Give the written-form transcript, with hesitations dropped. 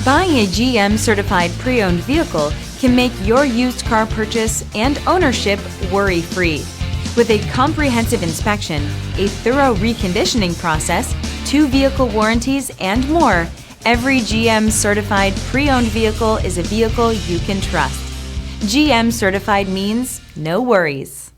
Buying a GM certified pre-owned vehicle can make your used car purchase and ownership worry-free. With a comprehensive inspection, a thorough reconditioning process, 2 vehicle warranties, and more, every GM certified pre-owned vehicle is a vehicle you can trust. GM certified means no worries.